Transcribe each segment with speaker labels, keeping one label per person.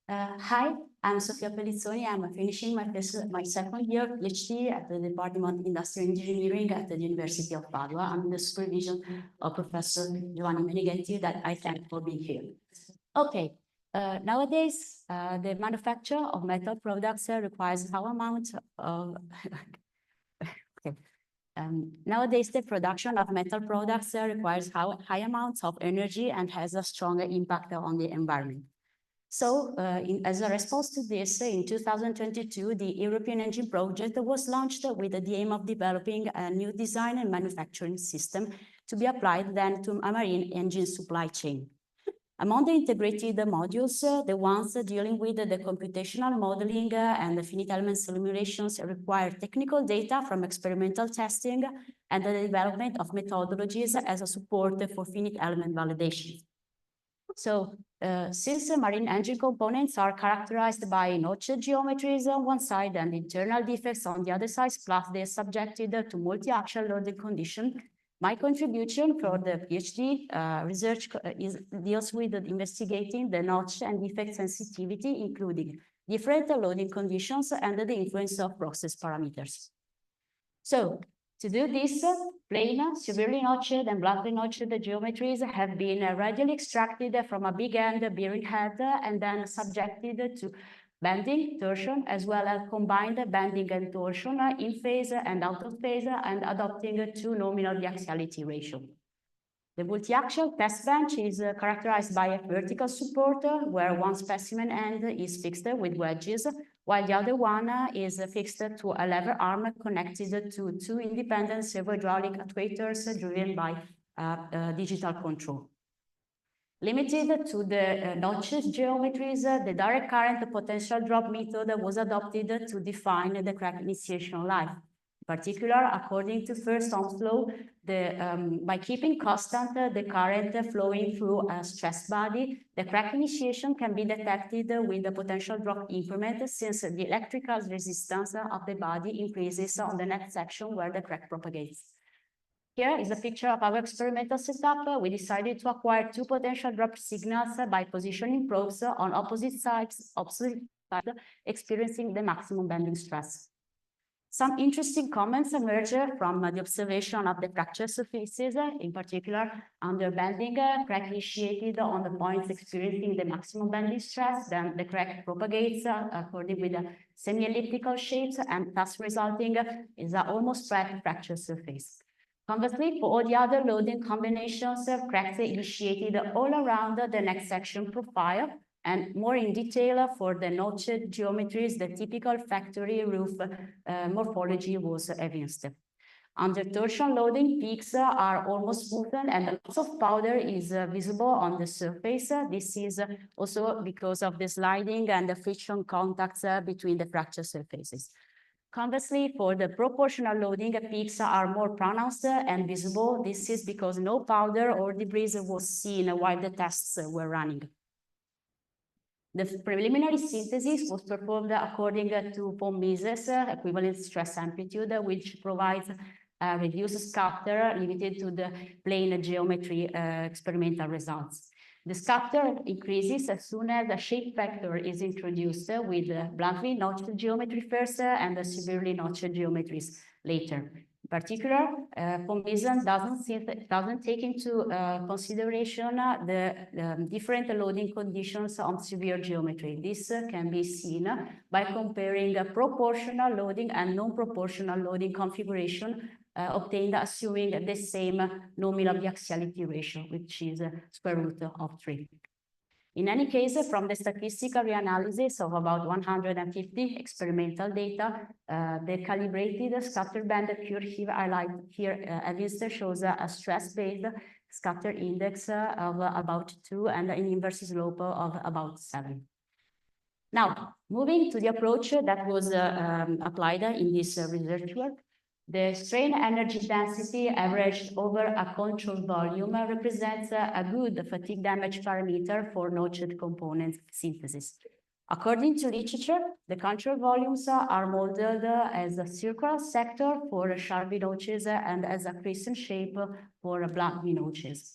Speaker 1: Hi, I'm Sofia Pelizzoni. I'm finishing my second year PhD at the Department of Industrial Engineering at the University of Padua under the supervision of Professor Giovanni Meneghetti, that I thank for being here. Okay, nowadays, the manufacture of metal products requires how amount of nowadays, the production of metal products requires high amounts of energy and has a stronger impact on the environment. So, as a response to this, in 2022, the European Engine Project was launched with the aim of developing a new design and manufacturing system to be applied then to a marine engine supply chain. Among the integrated modules, the ones dealing with the computational modeling and the finite element simulations require technical data from experimental testing and the development of methodologies as a support for finite element validation. So, since marine engine components are characterized by notched geometries on one side and internal defects on the other side, plus they are subjected to multi-axial loading condition, my contribution for the PhD research deals with investigating the notch and defect sensitivity, including different loading conditions and the influence of process parameters. So, to do this, plain, severely notched, and bluntly notched geometries have been readily extracted from a big end bearing head and then subjected to bending, torsion, as well as combined bending and torsion in phase and out of phase, and adopting two nominal biaxiality ratio. The multiaxial test bench is characterized by a vertical support where one specimen end is fixed with wedges, while the other one is fixed to a lever arm connected to two independent servo-hydraulic actuators driven by digital control. Limited to the notched geometries, the direct current potential drop method was adopted to define the crack initiation life. In particular, according to first Ohm's law, by keeping constant the current flowing through a stressed body, the crack initiation can be detected with the potential drop increment, since the electrical resistance of the body increases on the next section where the crack propagates. Here is a picture of our experimental setup. We decided to acquire two potential drop signals by positioning probes on opposite sides, experiencing the maximum bending stress. Some interesting comments emerge from the observation of the fracture surfaces, in particular under bending, crack initiated on the points experiencing the maximum bending stress, then the crack propagates according with the semi-elliptical shapes, and thus resulting is an almost flat fracture surface. Conversely, for all the other loading combinations, cracks initiated all around the next section profile, and more in detail for the notched geometries, the typical factory roof morphology was evidenced. Under torsion loading, peaks are almost smoothened and lots of powder is visible on the surface. This is also because of the sliding and the friction contacts between the fracture surfaces. Conversely, for the proportional loading, peaks are more pronounced and visible. This is because no powder or debris was seen while the tests were running. The preliminary synthesis was performed according to von Mises equivalent stress amplitude, which provides a reduced scatter limited to the plane geometry experimental results. The scatter increases as soon as a shape vector is introduced with bluntly notched geometry first and the severely notched geometries later. In particular, von Mises doesn't take into consideration the different loading conditions on severe geometry. This can be seen by comparing proportional loading and non-proportional loading configuration obtained assuming the same nominal biaxiality ratio, which is square root of 3. In any case, from the statistical reanalysis of about 150 experimental data, the calibrated scatter band curve here evidenced shows a stress-based scatter index of about 2 and an inverse slope of about 7. Now, moving to the approach that was applied in this research work, the strain energy density averaged over a control volume represents a good fatigue damage parameter for notched component synthesis. According to literature, the control volumes are modeled as a circular sector for sharp notches and as a crescent shape for blunt notches.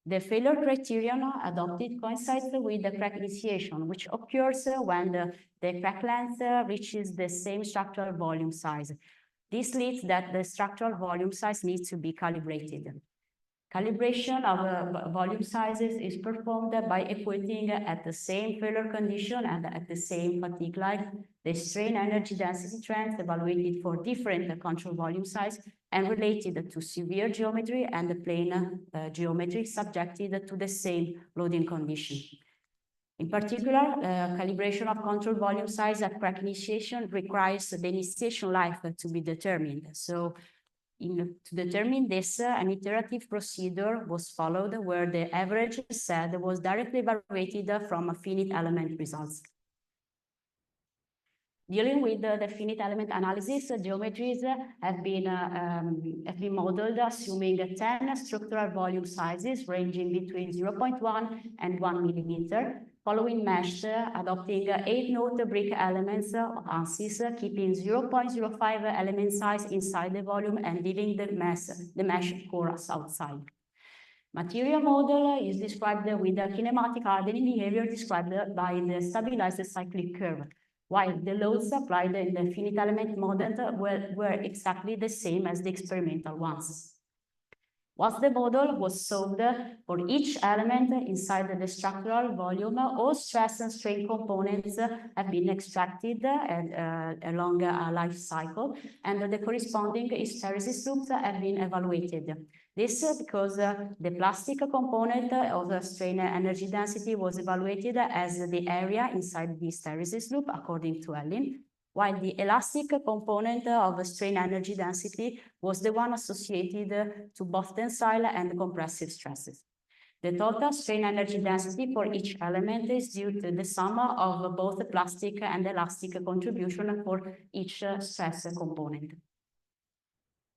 Speaker 1: The failure criterion adopted coincides with the crack initiation, which occurs when the crack length reaches the same structural volume size. This leads that the structural volume size needs to be calibrated. Calibration of volume sizes is performed by equating at the same failure condition and at the same fatigue life the strain energy density trends evaluated for different control volume size and related to severe geometry and the plane geometry subjected to the same loading condition. In particular, calibration of control volume size at crack initiation requires the initiation life to be determined. So, to determine this, an iterative procedure was followed where the average set was directly evaluated from finite element results. Dealing with the finite element analysis, geometries have been modeled assuming 10 structural volume sizes ranging between 0.1 and 1 millimeter, following mesh, adopting 8-node brick elements, ANSYS, keeping 0.05 element size inside the volume and leaving the mesh cores outside. Material model is described with the kinematic hardening behavior described by the stabilized cyclic curve, while the loads applied in the finite element model were exactly the same as the experimental ones. Once the model was solved for each element inside the structural volume, all stress and strain components have been extracted along a life cycle, and the corresponding hysteresis loops have been evaluated. This because the plastic component of the strain energy density was evaluated as the area inside the hysteresis loop according to Ellin, while the elastic component of strain energy density was the one associated to both tensile and compressive stresses. The total strain energy density for each element is due to the sum of both the plastic and elastic contribution for each stress component.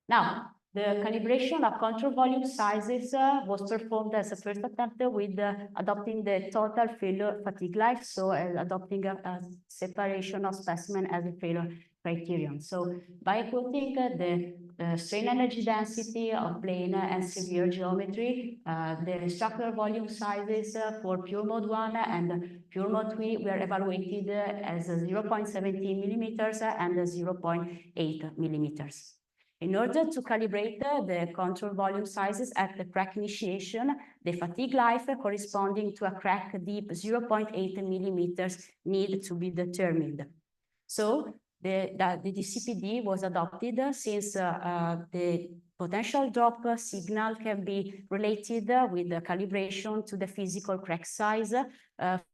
Speaker 1: Now, the calibration of control volume sizes was performed as a first attempt with adopting the total failure fatigue life, so adopting a separation of specimen as a failure criterion. So by putting the strain energy density of plane and severe geometry, the structural volume sizes for pure mode 1 and pure mode 3 were evaluated as 0.17 millimeters and 0.8 millimeters. In order to calibrate the control volume sizes at the crack initiation, the fatigue life corresponding to a crack deep 0.8 millimeters need to be determined. So the DCPD was adopted since the potential drop signal can be related with the calibration to the physical crack size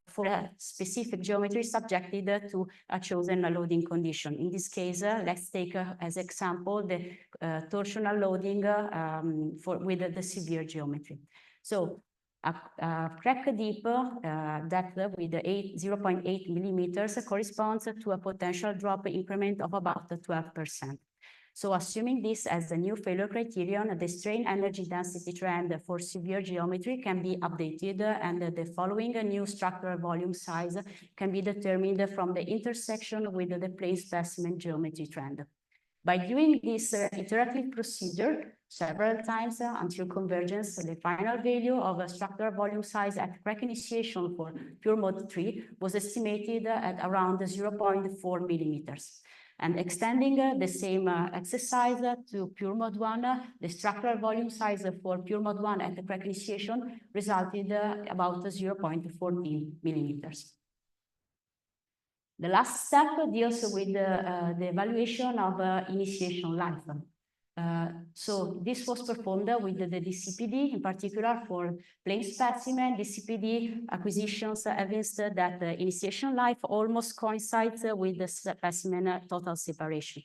Speaker 1: for a specific geometry subjected to a chosen loading condition. In this case, let's take as example the torsional loading with the severe geometry. So a crack deep depth with 0.8 millimeters corresponds to a potential drop increment of about 12%. So assuming this as a new failure criterion, the strain energy density trend for severe geometry can be updated and the following new structural volume size can be determined from the intersection with the plane specimen geometry trend. By doing this iterative procedure several times until convergence, the final value of a structural volume size at crack initiation for pure mode 3 was estimated at around 0.4 millimeters. And extending the same exercise to pure mode 1, the structural volume size for pure mode 1 at the crack initiation resulted about 0.14 millimeters. The last step deals with the evaluation of initiation life. So this was performed with the DCPD, in particular for plane specimen. DCPD acquisitions evidenced that the initiation life almost coincides with the specimen total separation.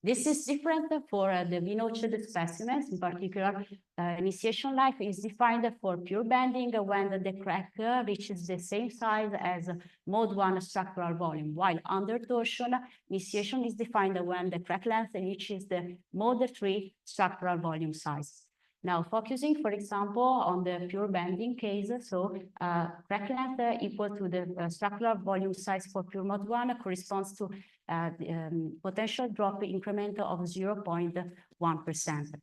Speaker 1: This is different for the V-notched specimens. In particular, initiation life is defined for pure bending when the crack reaches the same size as mode 1 structural volume, while under torsion, initiation is defined when the crack length reaches the mode 3 structural volume size. Now, focusing, for example, on the pure bending case, so crack length equal to the structural volume size for pure mode 1 corresponds to potential drop increment of 0.1%.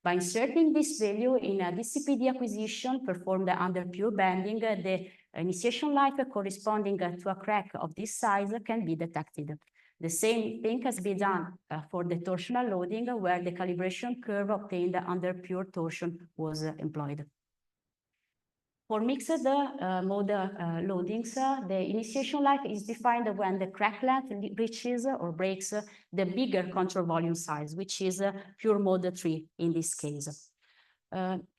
Speaker 1: By inserting this value in a DCPD acquisition performed under pure banding, the initiation life corresponding to a crack of this size can be detected. The same thing has been done for the torsional loading, where the calibration curve obtained under pure torsion was employed. For mixed mode loadings, the initiation life is defined when the crack length reaches or breaks the bigger control volume size, which is pure mode 3 in this case.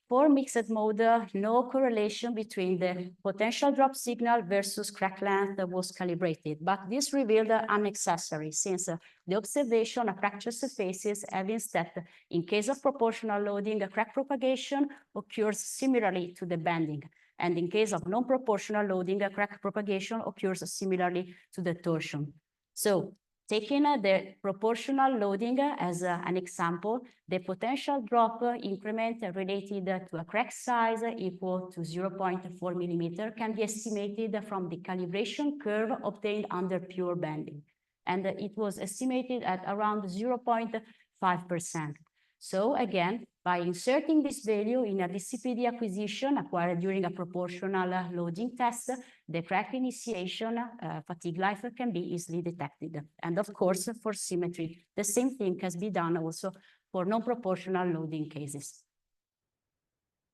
Speaker 1: For mixed mode, no correlation between the potential drop signal versus crack length was calibrated, but this revealed unnecessary, since the observation of fracture surfaces evince that in case of proportional loading, crack propagation occurs similarly to the bending, and in case of non-proportional loading, crack propagation occurs similarly to the torsion. So, taking the proportional loading as an example, the potential drop increment related to a crack size equal to 0.4 millimeter can be estimated from the calibration curve obtained under pure bending. And it was estimated at around 0.5%. So again, by inserting this value in a DCPD acquisition acquired during a proportional loading test, the crack initiation fatigue life can be easily detected. And of course, for symmetry, the same thing can be done also for non-proportional loading cases.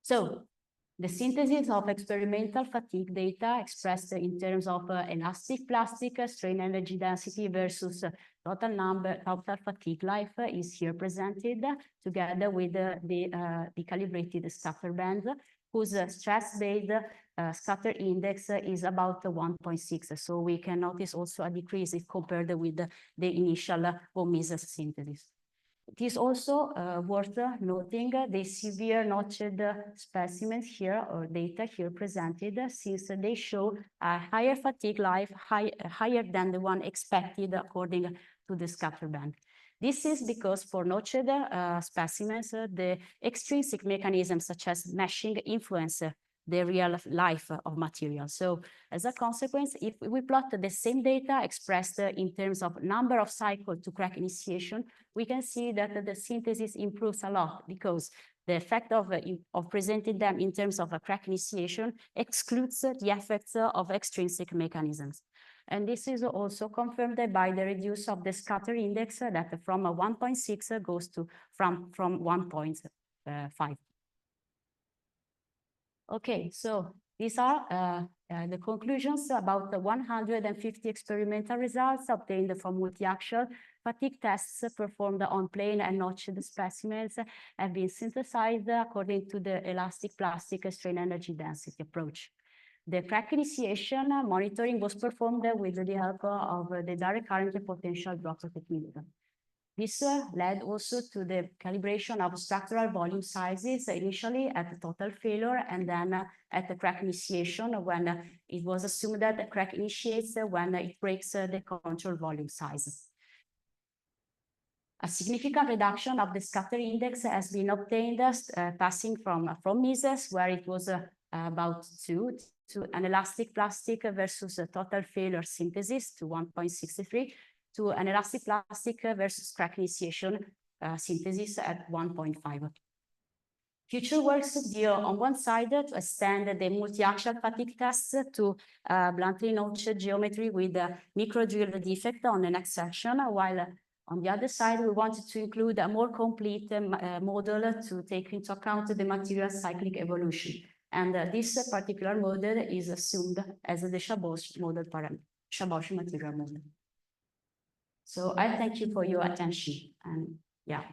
Speaker 1: So, the synthesis of experimental fatigue data expressed in terms of elastic plastic strain energy density versus total fatigue life is here presented together with the calibrated scatter band, whose stress-based scatter index is about 1.6. So we can notice also a decrease if compared with the initial Omi's synthesis. It is also worth noting the severe notched specimens here, or data here presented, since they show a higher fatigue life, higher than the one expected according to the scatter band. This is because for notched specimens, the extrinsic mechanisms such as meshing influence the real life of material. So as a consequence, if we plot the same data expressed in terms of number of cycles to crack initiation, we can see that the synthesis improves a lot, because the effect of presenting them in terms of a crack initiation excludes the effects of extrinsic mechanisms. And this is also confirmed by the reduce of the scatter index that from 1.6 goes to from 1.5. Okay, so these are the conclusions about the 150 experimental results obtained from multi-axial fatigue tests performed on plain and notched specimens have been synthesized according to the elastic plastic strain energy density approach. The crack initiation monitoring was performed with the help of the direct current potential drop technique. This led also to the calibration of structural volume sizes, initially at the total failure and then at the crack initiation, when it was assumed that the crack initiates when it breaks the control volume size. A significant reduction of the scatter index has been obtained, passing from Mises, where it was about 2, to an elastic plastic versus a total failure synthesis to 1.63, to an elastic plastic versus crack initiation synthesis at 1.5. Future works deal on one side to extend the multi-axial fatigue tests to bluntly notched geometry with a micro-drill defect on the next section, while on the other side, we wanted to include a more complete model to take into account the material cyclic evolution. And this particular model is assumed as the Chabosh model parameter, Chabosh material model. So I thank you for your attention, and yeah.